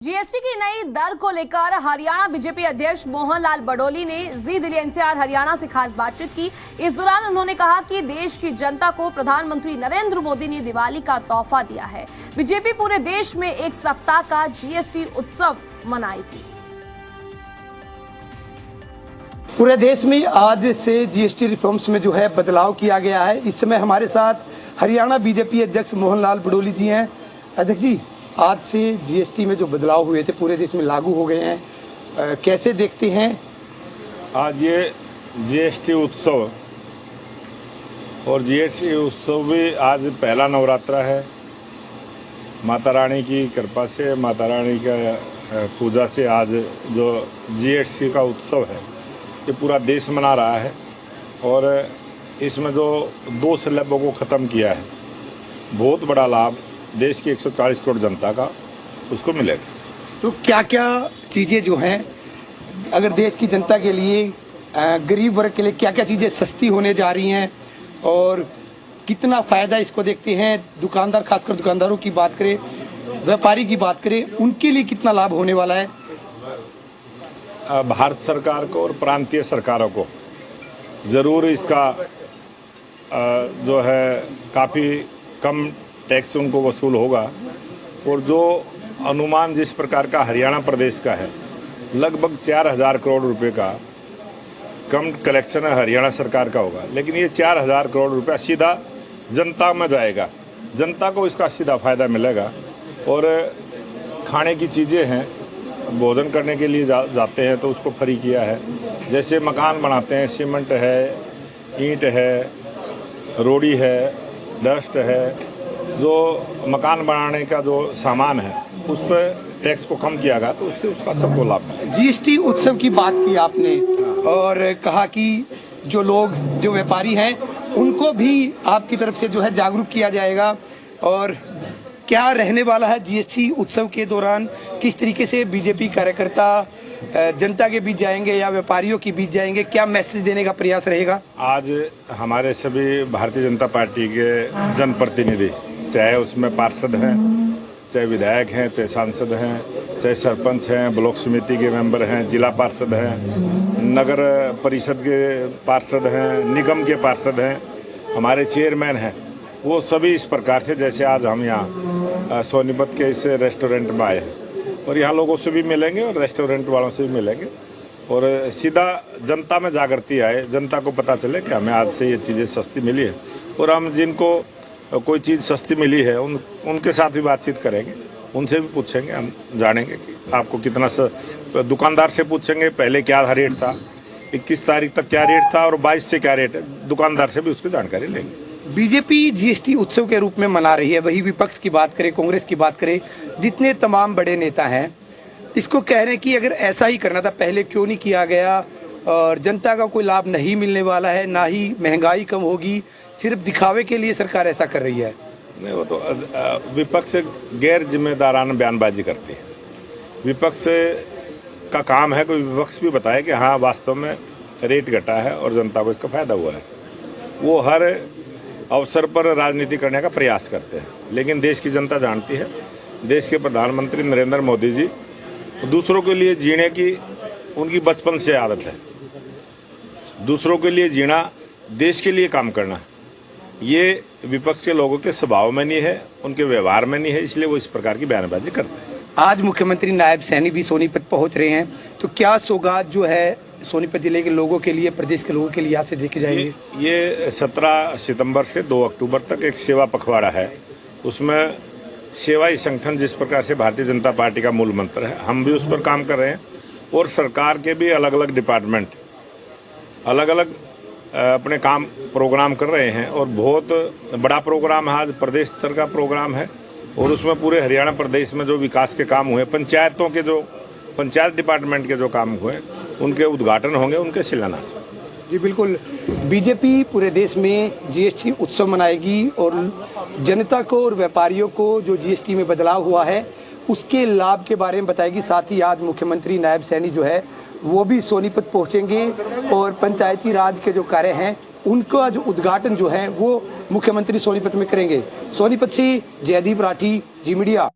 GST की नई दर को लेकर हरियाणा बीजेपी अध्यक्ष मोहन लाल बडोली ने जी दिल्ली एनसीआर हरियाणा से खास बातचीत की। इस दौरान उन्होंने कहा कि देश की जनता को प्रधानमंत्री नरेंद्र मोदी ने दिवाली का तोहफा दिया है। बीजेपी पूरे देश में एक सप्ताह का जीएसटी उत्सव मनाएगी। पूरे देश में आज से जीएसटी रिफॉर्म्स में जो है बदलाव किया गया है। इस समय हमारे साथ हरियाणा बीजेपी अध्यक्ष मोहन लाल बडोली जी हैं। अध्यक्ष जी, आज से जीएसटी में जो बदलाव हुए थे पूरे देश में लागू हो गए हैं, कैसे देखते हैं? आज ये जीएसटी उत्सव और जीएसटी उत्सव भी आज पहला नवरात्रा है। माता रानी की कृपा से, माता रानी का पूजा से आज जो जीएसटी का उत्सव है ये पूरा देश मना रहा है और इसमें जो 2 स्लैबों को ख़त्म किया है, बहुत बड़ा लाभ देश की 140 करोड़ जनता का उसको मिलेगा। तो क्या क्या चीज़ें जो हैं, अगर देश की जनता के लिए, गरीब वर्ग के लिए क्या क्या चीज़ें सस्ती होने जा रही हैं और कितना फ़ायदा इसको देखते हैं? दुकानदार, खासकर दुकानदारों की बात करें, व्यापारी की बात करें, उनके लिए कितना लाभ होने वाला है? भारत सरकार को और प्रांतीय सरकारों को ज़रूर इसका जो है काफ़ी कम टैक्स उनको वसूल होगा और जो अनुमान जिस प्रकार का हरियाणा प्रदेश का है, लगभग 4000 करोड़ रुपए का कम कलेक्शन हरियाणा सरकार का होगा, लेकिन ये 4000 करोड़ रुपया सीधा जनता में जाएगा, जनता को इसका सीधा फायदा मिलेगा। और खाने की चीज़ें हैं, भोजन करने के लिए जाते हैं तो उसको फ्री किया है। जैसे मकान बनाते हैं, सीमेंट है, ईंट है, रोड़ी है, डस्ट है, जो मकान बनाने का जो सामान है उस पर टैक्स को कम किया गया, तो उससे उसका सबको लाभ है। जीएसटी उत्सव की बात की आपने और कहा कि जो लोग, जो व्यापारी हैं, उनको भी आपकी तरफ से जो है जागरूक किया जाएगा। और क्या रहने वाला है जीएसटी उत्सव के दौरान? किस तरीके से बीजेपी कार्यकर्ता जनता के बीच जाएंगे या व्यापारियों के बीच जाएंगे? क्या मैसेज देने का प्रयास रहेगा? आज हमारे सभी भारतीय जनता पार्टी के जनप्रतिनिधि, चाहे उसमें पार्षद हैं, चाहे विधायक हैं, चाहे सांसद हैं, चाहे सरपंच हैं, ब्लॉक समिति के मेंबर हैं, जिला पार्षद हैं, नगर परिषद के पार्षद हैं, निगम के पार्षद हैं, हमारे चेयरमैन हैं, वो सभी इस प्रकार से, जैसे आज हम यहाँ सोनीपत के इस रेस्टोरेंट में आए हैं और यहाँ लोगों से भी मिलेंगे और रेस्टोरेंट वालों से भी मिलेंगे और सीधा जनता में जागृति आए, जनता को पता चले कि हमें आज से ये चीज़ें सस्ती मिली है। और हम जिनको कोई चीज़ सस्ती मिली है उनके साथ भी बातचीत करेंगे, उनसे भी पूछेंगे, हम जानेंगे कि आपको कितना दुकानदार से पूछेंगे पहले क्या रेट था, 21 तारीख तक क्या रेट था और 22 से क्या रेट है, दुकानदार से भी उसकी जानकारी लेंगे। बीजेपी जीएसटी उत्सव के रूप में मना रही है, वही विपक्ष की बात करें, कांग्रेस की बात करें, जितने तमाम बड़े नेता हैं, इसको कह रहे हैं कि अगर ऐसा ही करना था पहले क्यों नहीं किया गया और जनता का कोई लाभ नहीं मिलने वाला है, ना ही महंगाई कम होगी, सिर्फ दिखावे के लिए सरकार ऐसा कर रही है। नहीं, वो तो विपक्ष गैर जिम्मेदाराना बयानबाजी करती है। विपक्ष का काम है कि विपक्ष भी बताए कि हाँ वास्तव में रेट घटा है और जनता को इसका फायदा हुआ है। वो हर अवसर पर राजनीति करने का प्रयास करते हैं, लेकिन देश की जनता जानती है, देश के प्रधानमंत्री नरेंद्र मोदी जी दूसरों के लिए जीने की उनकी बचपन से आदत है। दूसरों के लिए जीना, देश के लिए काम करना, ये विपक्ष के लोगों के स्वभाव में नहीं है, उनके व्यवहार में नहीं है, इसलिए वो इस प्रकार की बयानबाजी करते हैं। आज मुख्यमंत्री नायब सैनी भी सोनीपत पहुंच रहे हैं, तो क्या सौगात जो है सोनीपत जिले के लोगों के लिए, प्रदेश के लोगों के लिए यहाँ से देखे जाएंगे? ये 17 सितंबर से 2 अक्टूबर तक एक सेवा पखवाड़ा है। उसमें सेवा ही संगठन, जिस प्रकार से भारतीय जनता पार्टी का मूल मंत्र है, हम भी उस पर काम कर रहे हैं और सरकार के भी अलग अलग डिपार्टमेंट अलग अलग अपने काम प्रोग्राम कर रहे हैं और बहुत बड़ा प्रोग्राम है। आज प्रदेश स्तर का प्रोग्राम है और उसमें पूरे हरियाणा प्रदेश में जो विकास के काम हुए, पंचायतों के जो पंचायत डिपार्टमेंट के जो काम हुए, उनके उद्घाटन होंगे, उनके शिलान्यास। जी बिल्कुल, बीजेपी पूरे देश में जीएसटी उत्सव मनाएगी और जनता को और व्यापारियों को जो जीएसटी में बदलाव हुआ है उसके लाभ के बारे में बताएगी। साथ ही आज मुख्यमंत्री नायब सैनी जो है वो भी सोनीपत पहुंचेंगे और पंचायती राज के जो कार्य हैं उनका जो उद्घाटन जो है वो मुख्यमंत्री सोनीपत में करेंगे। सोनीपत से जयदीप राठी, जी मीडिया।